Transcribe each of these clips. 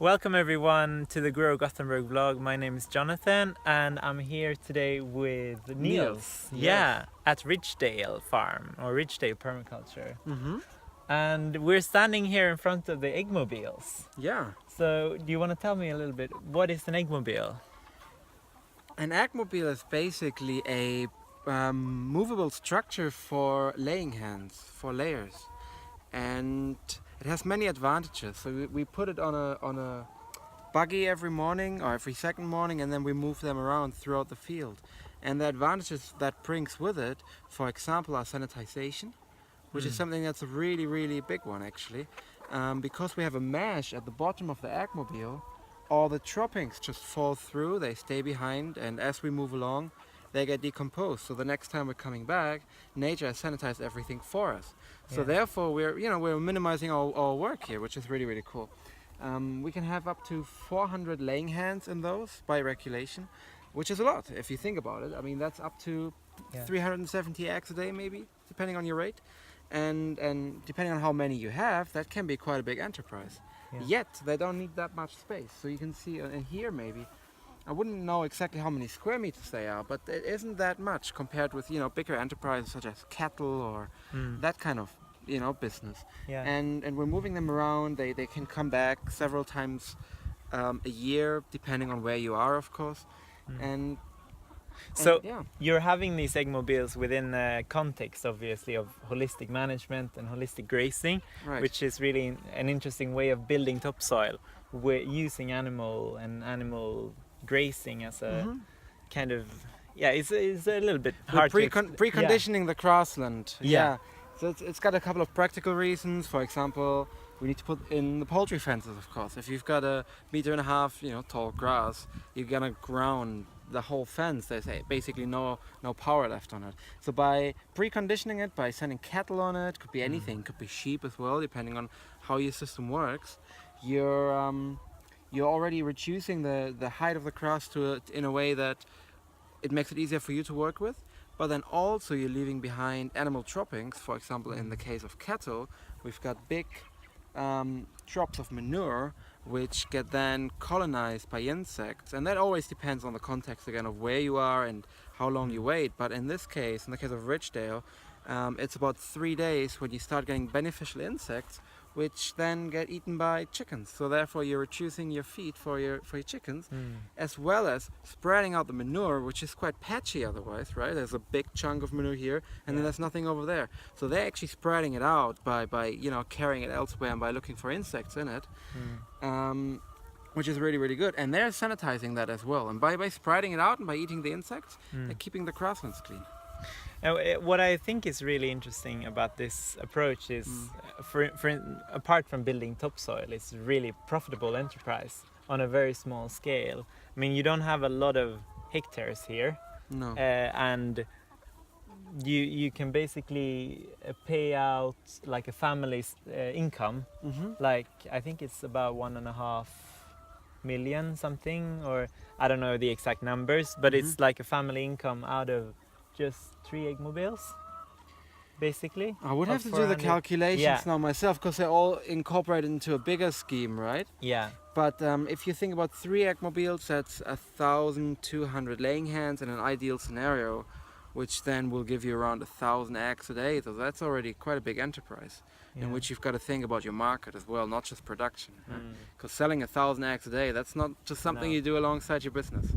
Welcome everyone to the Grow Gothenburg vlog. My name is Jonathan and I'm here today with Niels. Yeah, at Ridgedale Farm or Ridgedale Permaculture. And we're standing here in front of the eggmobiles. Yeah. So do you want to tell me a little bit, what is an eggmobile? An eggmobile is basically a movable structure for laying hens, for layers. And it has many advantages. So we put it on a buggy every morning or every second morning, and then we move them around throughout the field. And the advantages that brings with it, for example, are sanitization, which is something that's a really, really big one actually. Because we have a mesh at the bottom of the eggmobile, all the droppings just fall through, they stay behind, and as we move along, they get decomposed. So the next time we're coming back, nature has sanitized everything for us. So therefore, we're minimizing our work here, which is really, really cool. We can have up to 400 laying hens in those by regulation, which is a lot if you think about it. I mean, that's up to 370 eggs a day, maybe, depending on your rate. And depending on how many you have, that can be quite a big enterprise. Yet they don't need that much space. So you can see in here maybe, I wouldn't know exactly how many square meters they are, but it isn't that much compared with bigger enterprises such as cattle or that kind of business. And we're moving them around. They can come back several times a year, depending on where you are, of course. So you're having these eggmobiles within the context, obviously, of holistic management and holistic grazing, which is really an interesting way of building topsoil. We're using animal grazing as a kind of it's a little bit hard. Preconditioning the grassland. So it's got a couple of practical reasons. For example, we need to put in the poultry fences, of course. If you've got a 1.5 meter tall grass, you're gonna ground the whole fence. There's basically no power left on it. So by preconditioning it, by sending cattle on it, could be anything, could be sheep as well, depending on how your system works, you're already reducing the height of the grass in a way that it makes it easier for you to work with. But then also you're leaving behind animal droppings. For example, in the case of cattle, we've got big drops of manure which get then colonized by insects, and that always depends on the context again of where you are and how long you wait. But in this case, in the case of Ridgedale, it's about 3 days when you start getting beneficial insects which then get eaten by chickens. So therefore you're reducing your feed for your chickens, as well as spreading out the manure, which is quite patchy otherwise, right? There's a big chunk of manure here and then there's nothing over there. So they're actually spreading it out by carrying it elsewhere and by looking for insects in it, which is really, really good. And they're sanitizing that as well. And by spreading it out and by eating the insects, they're keeping the grasslands clean. What I think is really interesting about this approach is, apart from building topsoil, it's a really profitable enterprise on a very small scale. I mean, you don't have a lot of hectares here, and you can basically pay out like a family's income. Like I think it's about 1.5 million something, or I don't know the exact numbers, but it's like a family income out of just 3 eggmobiles, basically. I would have to do the calculations now myself, because they're all incorporated into a bigger scheme, right? But if you think about 3 eggmobiles, that's 1,200 laying hens in an ideal scenario, which then will give you around 1,000 eggs a day. So that's already quite a big enterprise, in which you've got to think about your market as well, not just production. Because selling 1,000 eggs a day, that's not just something you do alongside your business.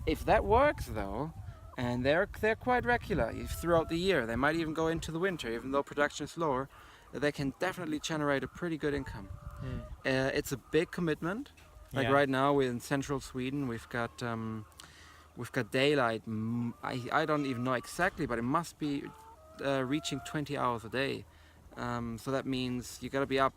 If that works though, and they're quite regular throughout the year, they might even go into the winter, even though production is lower, they can definitely generate a pretty good income. It's a big commitment. Like right now we're in central Sweden, we've got daylight. I don't even know exactly, but it must be reaching 20 hours a day. So that means you got to be up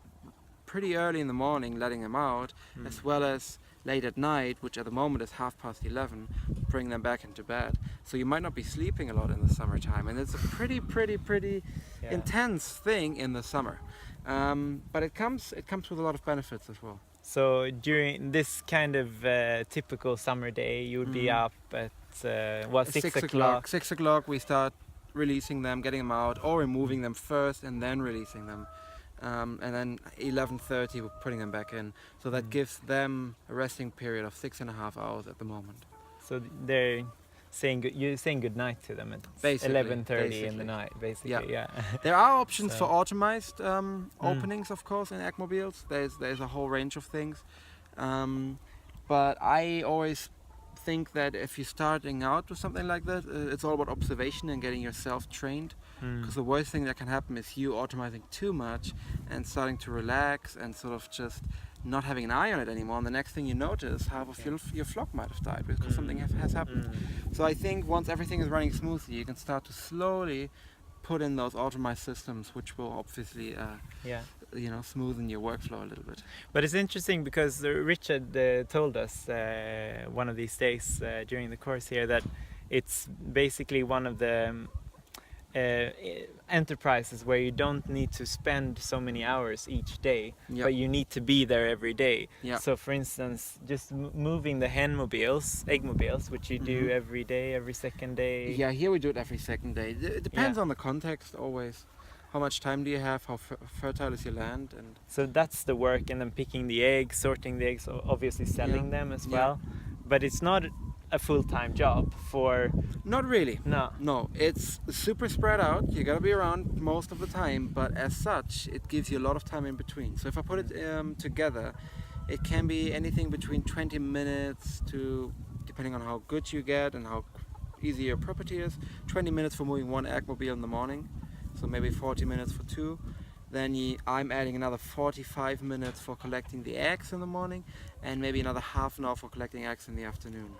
pretty early in the morning letting them out, as well as late at night, which at the moment is 11:30, bring them back into bed. So you might not be sleeping a lot in the summertime, and it's a pretty intense thing in the summer. But it comes with a lot of benefits as well. So during this kind of typical summer day, you would be up at 6 o'clock? 6 o'clock we start releasing them, getting them out, or removing them first and then releasing them. and then 11:30 we're putting them back in. So that gives them a resting period of 6.5 hours at the moment. So they're you're saying good night to them at Basically, 11:30 in the night, basically. Yeah. There are options So- for automized openings, of course, in Eggmobiles. There's a whole range of things, but I always think that if you're starting out with something like that, it's all about observation and getting yourself trained. Because the worst thing that can happen is you automizing too much and starting to relax and sort of just not having an eye on it anymore. And the next thing you notice, half of your flock might have died because something has happened. So I think once everything is running smoothly, you can start to slowly put in those automized systems, which will obviously smoothen your workflow a little bit. But it's interesting because Richard told us one of these days during the course here that it's basically one of the enterprises where you don't need to spend so many hours each day, but you need to be there every day. So for instance, just moving the egg mobiles, which you do every day, every second day. Yeah, here we do it every second day. It depends on the context always. How much time do you have? How fertile is your land? And so that's the work, and then picking the eggs, sorting the eggs, obviously selling them as well. But it's not a full-time job for... Not really. No. It's super spread out. You gotta be around most of the time, but as such, it gives you a lot of time in between. So if I put it together, it can be anything between 20 minutes to, depending on how good you get and how easy your property is, 20 minutes for moving one Eggmobile in the morning. So maybe 40 minutes for two. Then I'm adding another 45 minutes for collecting the eggs in the morning, and maybe another half an hour for collecting eggs in the afternoon.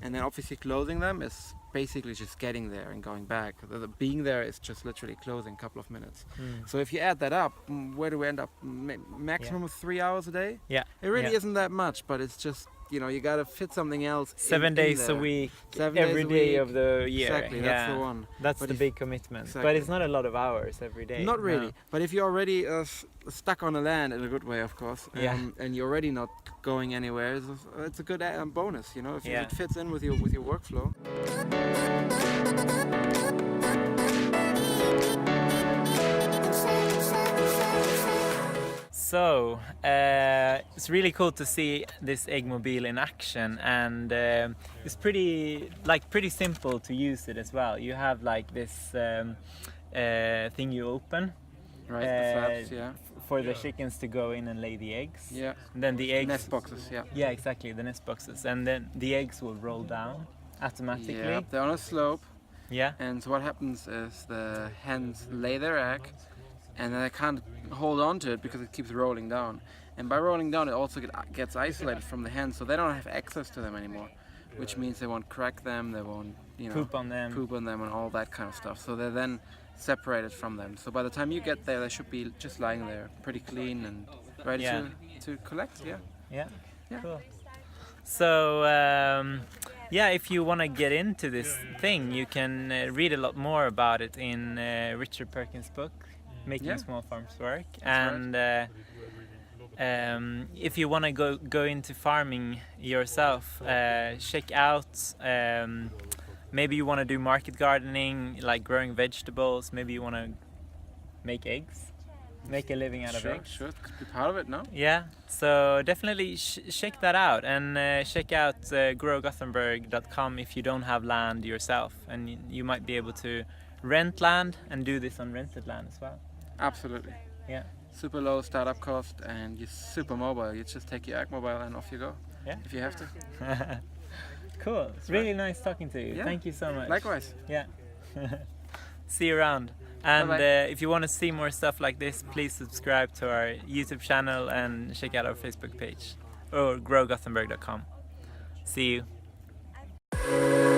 And then obviously closing them is basically just getting there and going back. The being there is just literally closing a couple of minutes. So if you add that up, where do we end up? Maximum of 3 hours a day? Yeah. It really isn't that much, but it's just, you gotta fit something else 7 days a week, every day of the year. Exactly, that's the one. That's the big commitment. Exactly. But it's not a lot of hours every day. Not really. No. But if you're already stuck on the land, in a good way, of course, and you're already not going anywhere, it's a good bonus, if it fits in with your workflow. So it's really cool to see this Eggmobile in action, and it's pretty simple to use it as well. You have like this thing you open, Right, the flaps, for the chickens to go in and lay the eggs. Yeah. And then the eggs. Nest boxes, Yeah, exactly, the nest boxes, and then the eggs will roll down automatically. Yeah, they're on a slope. Yeah. And so what happens is the hens lay their egg, and then they can't hold on to it because it keeps rolling down. And by rolling down, it also gets isolated from the hens, so they don't have access to them anymore, which means they won't crack them, they won't, poop on them and all that kind of stuff. So they're then separated from them. So by the time you get there, they should be just lying there, pretty clean and ready to collect. Yeah. Cool. So if you want to get into this thing, you can read a lot more about it in Richard Perkins' book, Making Small Farms Work. That's And if you want to go into farming yourself, check out. Maybe you want to do market gardening, like growing vegetables. Maybe you want to make eggs, make a living out of eggs. Sure, could be part of it, no? Yeah, so definitely check that out, and check out growgothenburg.com if you don't have land yourself, and you might be able to rent land and do this on rented land as well. Absolutely. Yeah. Super low startup cost, and you're super mobile. You just take your Eggmobile and off you go. Yeah. If you have to. Cool. It's really nice talking to you. Yeah. Thank you so much. Likewise. Yeah. See you around. And if you want to see more stuff like this, please subscribe to our YouTube channel and check out our Facebook page or growgothenburg.com. See you.